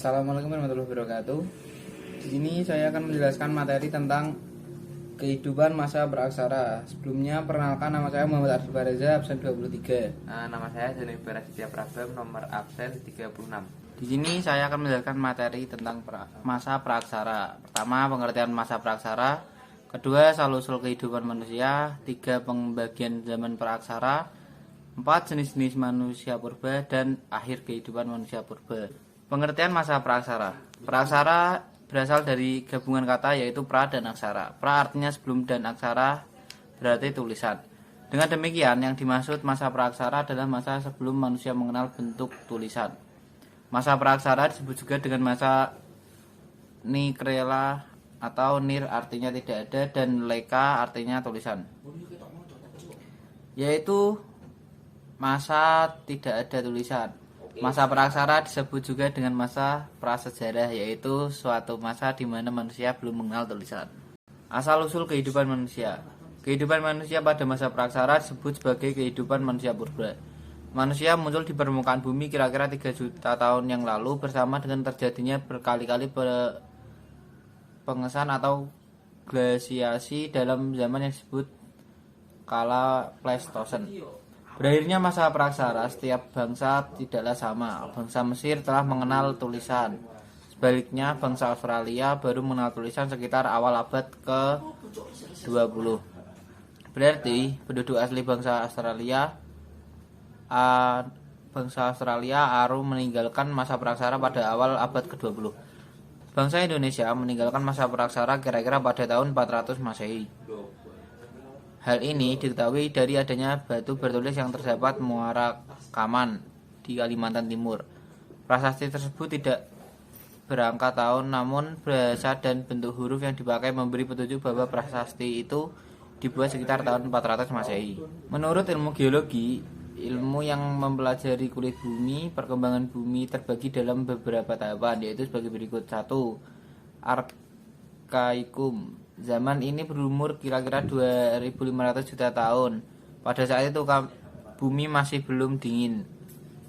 Assalamualaikum warahmatullahi wabarakatuh. Di sini saya akan menjelaskan materi tentang kehidupan masa praksara. Sebelumnya perkenalkan, nama saya Muhammad Ardi Reza, absen 23. Nama saya Joni Prasetya Prabam, nomor absen 36. Di sini saya akan menjelaskan materi tentang masa praksara. Pertama, pengertian masa praksara. Kedua, asal-usul kehidupan manusia. Tiga, pembagian zaman praksara. 4, jenis-jenis manusia purba. Dan akhir kehidupan manusia purba. Pengertian masa praksara. Praksara berasal dari gabungan kata yaitu pra dan aksara. Pra artinya sebelum dan aksara berarti tulisan. Dengan demikian, yang dimaksud masa praksara adalah masa sebelum manusia mengenal bentuk tulisan. Masa praksara disebut juga dengan masa nikrela atau nir artinya tidak ada dan leka artinya tulisan, yaitu masa tidak ada tulisan. Masa praksara disebut juga dengan masa prasejarah, yaitu suatu masa di mana manusia belum mengenal tulisan. Asal-usul kehidupan manusia. Kehidupan manusia pada masa praksara disebut sebagai kehidupan manusia purba. Manusia muncul di permukaan bumi kira-kira 3 juta tahun yang lalu bersama dengan terjadinya berkali-kali pengesan atau glasiasi dalam zaman yang disebut kala Pleistosen. Berakhirnya masa praksara, setiap bangsa tidaklah sama. Bangsa Mesir telah mengenal tulisan. Sebaliknya, bangsa Australia baru mengenal tulisan sekitar awal abad ke-20. Berarti, penduduk asli bangsa Australia Aru meninggalkan masa praksara pada awal abad ke-20. Bangsa Indonesia meninggalkan masa praksara kira-kira pada tahun 400 Masehi. Hal ini diketahui dari adanya batu bertulis yang terdapat Muara Kaman di Kalimantan Timur. Prasasti tersebut tidak berangka tahun, namun bahasa dan bentuk huruf yang dipakai memberi petunjuk bahwa prasasti itu dibuat sekitar tahun 400 Masehi. Menurut ilmu geologi, ilmu yang mempelajari kulit bumi, perkembangan bumi terbagi dalam beberapa tahapan, yaitu sebagai berikut. 1. Arkaikum. Zaman ini berumur kira-kira 2500 juta tahun. Pada saat itu bumi masih belum dingin,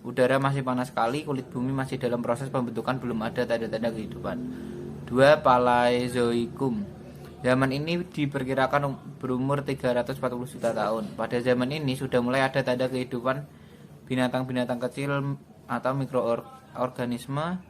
udara masih panas sekali, kulit bumi masih dalam proses pembentukan, belum ada tanda-tanda kehidupan. 2. Paleozoikum. Zaman ini diperkirakan berumur 340 juta tahun. Pada zaman ini sudah mulai ada tanda kehidupan binatang-binatang kecil atau mikroorganisme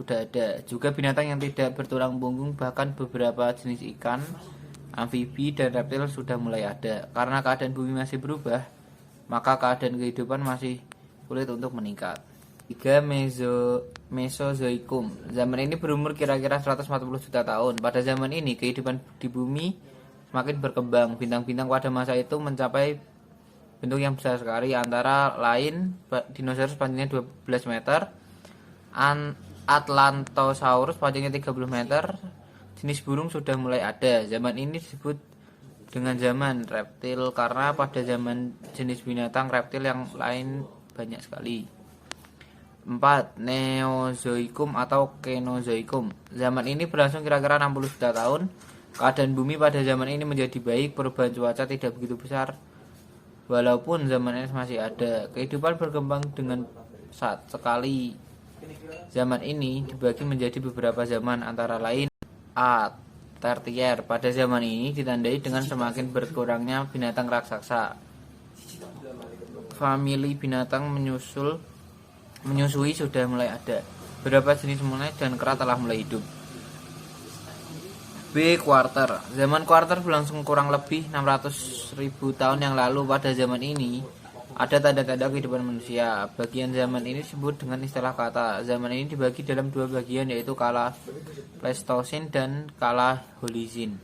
sudah ada. Juga binatang yang tidak bertulang punggung, bahkan beberapa jenis ikan, amfibi, dan reptil sudah mulai ada. Karena keadaan bumi masih berubah, maka keadaan kehidupan masih sulit untuk meningkat. 3. Mesozoikum. Zaman ini berumur kira-kira 140 juta tahun. Pada zaman ini kehidupan di bumi semakin berkembang. Bintang-bintang pada masa itu mencapai bentuk yang besar sekali, antara lain dinosaurus panjangnya 12 meter, Atlantosaurus panjangnya 30 meter. Jenis burung sudah mulai ada. Zaman ini disebut dengan zaman reptil karena pada zaman jenis binatang reptil yang lain banyak sekali. 4. Neozoikum atau Kenozoikum. Zaman ini berlangsung kira-kira 60 juta tahun. Keadaan bumi pada zaman ini menjadi baik, perubahan cuaca tidak begitu besar. Walaupun zaman es masih ada, kehidupan berkembang dengan pesat sekali. Zaman ini dibagi menjadi beberapa zaman, antara lain A. Tertier. Pada zaman ini ditandai dengan semakin berkurangnya binatang raksasa. Famili binatang menyusui sudah mulai ada. Beberapa jenis monyet dan kera telah mulai hidup. B. Kuarter. Zaman kuarter berlangsung kurang lebih 600.000 tahun yang lalu. Pada zaman ini ada tanda-tanda kehidupan manusia. Bagian zaman ini disebut dengan istilah kata. Zaman ini dibagi dalam 2 bagian, yaitu kala Pleistosen dan kala Holozin.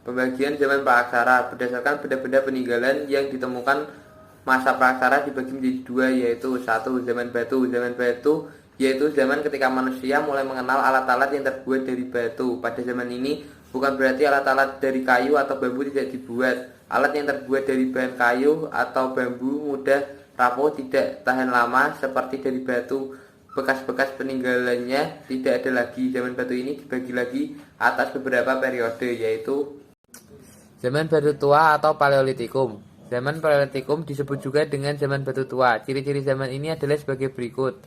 Pembagian zaman praksara berdasarkan benda-benda peninggalan yang ditemukan. Masa praksara dibagi menjadi 2, yaitu 1. Zaman batu. Zaman batu yaitu zaman ketika manusia mulai mengenal alat-alat yang terbuat dari batu. Pada zaman ini bukan berarti alat-alat dari kayu atau bambu tidak dibuat. Alat yang terbuat dari bahan kayu atau bambu mudah rapuh, tidak tahan lama seperti dari batu. Bekas-bekas peninggalannya tidak ada lagi. Zaman batu ini dibagi lagi atas beberapa periode, yaitu zaman batu tua atau Paleolitikum. Zaman Paleolitikum disebut juga dengan zaman batu tua. Ciri-ciri zaman ini adalah sebagai berikut.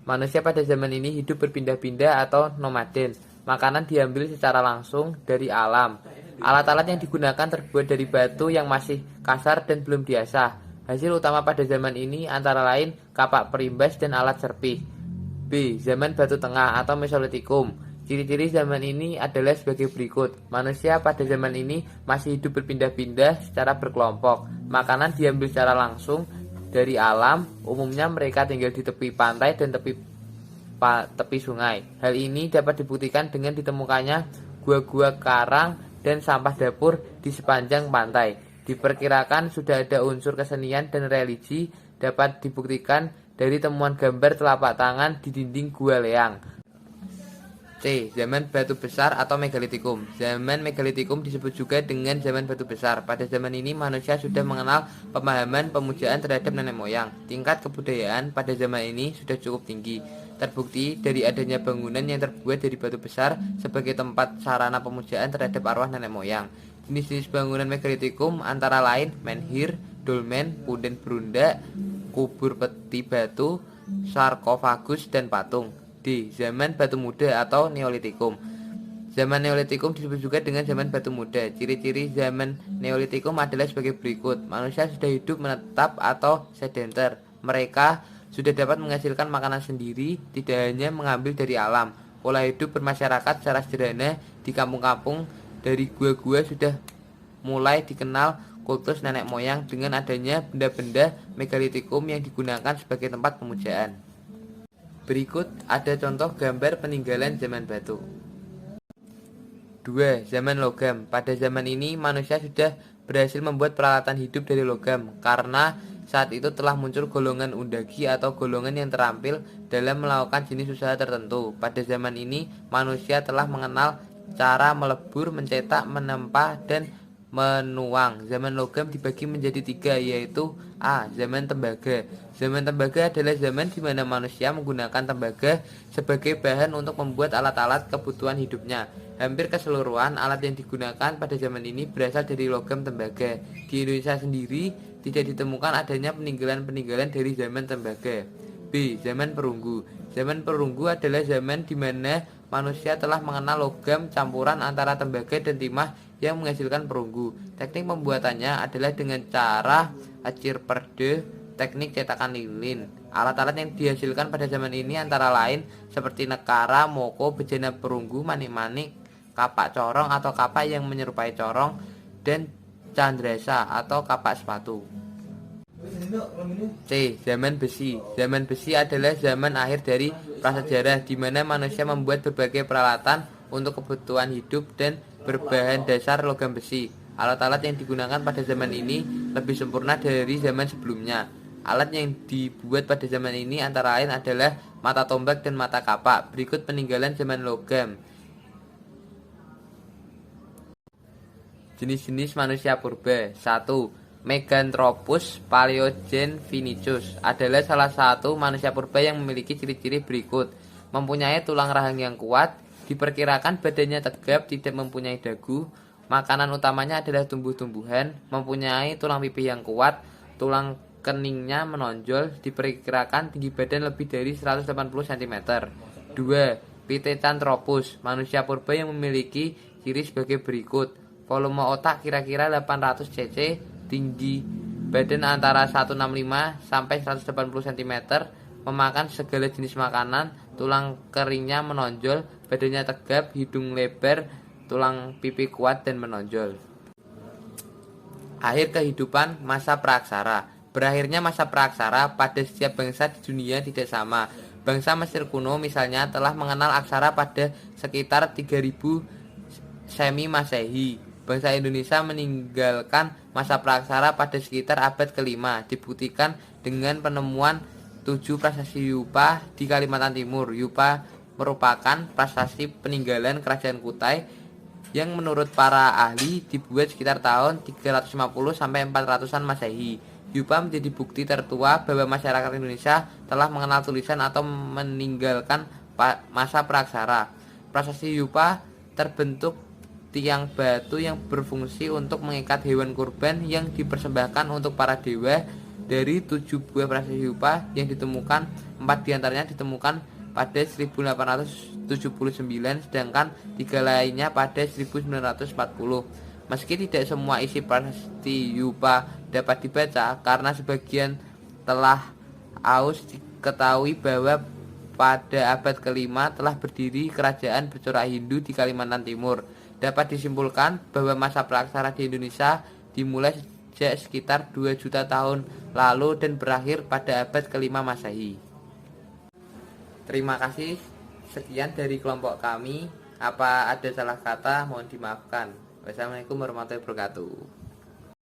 Manusia pada zaman ini hidup berpindah-pindah atau nomaden. Makanan diambil secara langsung dari alam. Alat-alat yang digunakan terbuat dari batu yang masih kasar dan belum diasah. Hasil utama pada zaman ini antara lain kapak perimbas dan alat serpih. B. Zaman Batu Tengah atau Mesolitikum. Ciri-ciri zaman ini adalah sebagai berikut. Manusia pada zaman ini masih hidup berpindah-pindah secara berkelompok. Makanan diambil secara langsung dari alam. Umumnya mereka tinggal di tepi pantai dan tepi sungai. Hal ini dapat dibuktikan dengan ditemukannya gua-gua karang dan sampah dapur di sepanjang pantai. Diperkirakan sudah ada unsur kesenian dan religi, dapat dibuktikan dari temuan gambar telapak tangan di dinding gua leang. C. Zaman Batu Besar atau Megalitikum. Zaman Megalitikum disebut juga dengan zaman Batu Besar. Pada zaman ini manusia sudah mengenal pemahaman pemujaan terhadap nenek moyang. Tingkat kebudayaan pada zaman ini sudah cukup tinggi. Terbukti dari adanya bangunan yang terbuat dari batu besar sebagai tempat sarana pemujaan terhadap arwah nenek moyang. Jenis-jenis bangunan Megalitikum antara lain menhir, dolmen, punden berunda, kubur peti batu, sarkofagus, dan patung. D. Zaman Batu Muda atau Neolitikum. Zaman Neolitikum disebut juga dengan zaman Batu Muda. Ciri-ciri zaman Neolitikum adalah sebagai berikut. Manusia sudah hidup menetap atau sedenter. Mereka sudah dapat menghasilkan makanan sendiri, tidak hanya mengambil dari alam. Pola hidup bermasyarakat secara sederhana di kampung-kampung dari gua-gua sudah mulai dikenal kultus nenek moyang dengan adanya benda-benda Megalitikum yang digunakan sebagai tempat pemujaan. Berikut ada contoh gambar peninggalan zaman batu. 2. Zaman logam. Pada zaman ini manusia sudah berhasil membuat peralatan hidup dari logam karena saat itu telah muncul golongan undagi atau golongan yang terampil dalam melakukan jenis usaha tertentu. Pada zaman ini manusia telah mengenal cara melebur, mencetak, menempa, dan menuang. Zaman logam dibagi menjadi 3, yaitu A. Zaman tembaga. Zaman tembaga adalah zaman di mana manusia menggunakan tembaga sebagai bahan untuk membuat alat-alat kebutuhan hidupnya. Hampir keseluruhan alat yang digunakan pada zaman ini berasal dari logam tembaga. Di Indonesia sendiri tidak ditemukan adanya peninggalan-peninggalan dari zaman tembaga. B. Zaman perunggu. Zaman perunggu adalah zaman di mana manusia telah mengenal logam campuran antara tembaga dan timah yang menghasilkan perunggu. Teknik pembuatannya adalah dengan cara acir perde, teknik cetakan lilin. Alat-alat yang dihasilkan pada zaman ini antara lain seperti nekara, moko, bejana perunggu, manik-manik, kapak corong atau kapak yang menyerupai corong, dan candrasa atau kapak sepatu. C. Zaman besi. Zaman besi adalah zaman akhir dari prasejarah di mana manusia membuat berbagai peralatan untuk kebutuhan hidup dan berbahan dasar logam besi. Alat-alat yang digunakan pada zaman ini lebih sempurna dari zaman sebelumnya. Alat yang dibuat pada zaman ini antara lain adalah mata tombak dan mata kapak. Berikut peninggalan zaman logam. Jenis-jenis manusia purba. 1. Meganthropus paleogenvinicus adalah salah satu manusia purba yang memiliki ciri-ciri berikut. Mempunyai tulang rahang yang kuat, diperkirakan badannya tegap, tidak mempunyai dagu. Makanan utamanya adalah tumbuh-tumbuhan, mempunyai tulang pipih yang kuat, tulang keningnya menonjol, diperkirakan tinggi badan lebih dari 180 cm. 2. Pithecanthropus, manusia purba yang memiliki ciri sebagai berikut. Volume otak kira-kira 800 cc, tinggi badan antara 165 sampai 180 cm, memakan segala jenis makanan, tulang keringnya menonjol, badannya tegap, hidung lebar, tulang pipi kuat dan menonjol. Akhir kehidupan masa praaksara. Berakhirnya masa praaksara pada setiap bangsa di dunia tidak sama. Bangsa Mesir kuno misalnya telah mengenal aksara pada sekitar 3000 Semi Masehi. Bangsa Indonesia meninggalkan masa praaksara pada sekitar abad ke-5, dibuktikan dengan penemuan 7 prasasti Yupa di Kalimantan Timur. Yupa merupakan prasasti peninggalan kerajaan Kutai yang menurut para ahli dibuat sekitar tahun 350 sampai 400-an Masehi. Yupa menjadi bukti tertua bahwa masyarakat Indonesia telah mengenal tulisan atau meninggalkan masa praaksara. Prasasti Yupa terbentuk tiang batu yang berfungsi untuk mengikat hewan kurban yang dipersembahkan untuk para dewa Dari 7 buah prasasti Yupa yang ditemukan, 4 diantaranya ditemukan pada 1879, sedangkan 3 lainnya pada 1940. Meski tidak semua isi prasasti Yupa dapat dibaca karena sebagian telah aus, diketahui bahwa pada abad kelima telah berdiri kerajaan bercorak Hindu di Kalimantan Timur. Dapat disimpulkan bahwa masa praksara di Indonesia dimulai sejak sekitar 2 juta tahun lalu dan berakhir pada abad kelima Masehi. Terima kasih, sekian dari kelompok kami. Apa ada salah kata mohon dimaafkan. Wassalamualaikum warahmatullahi wabarakatuh.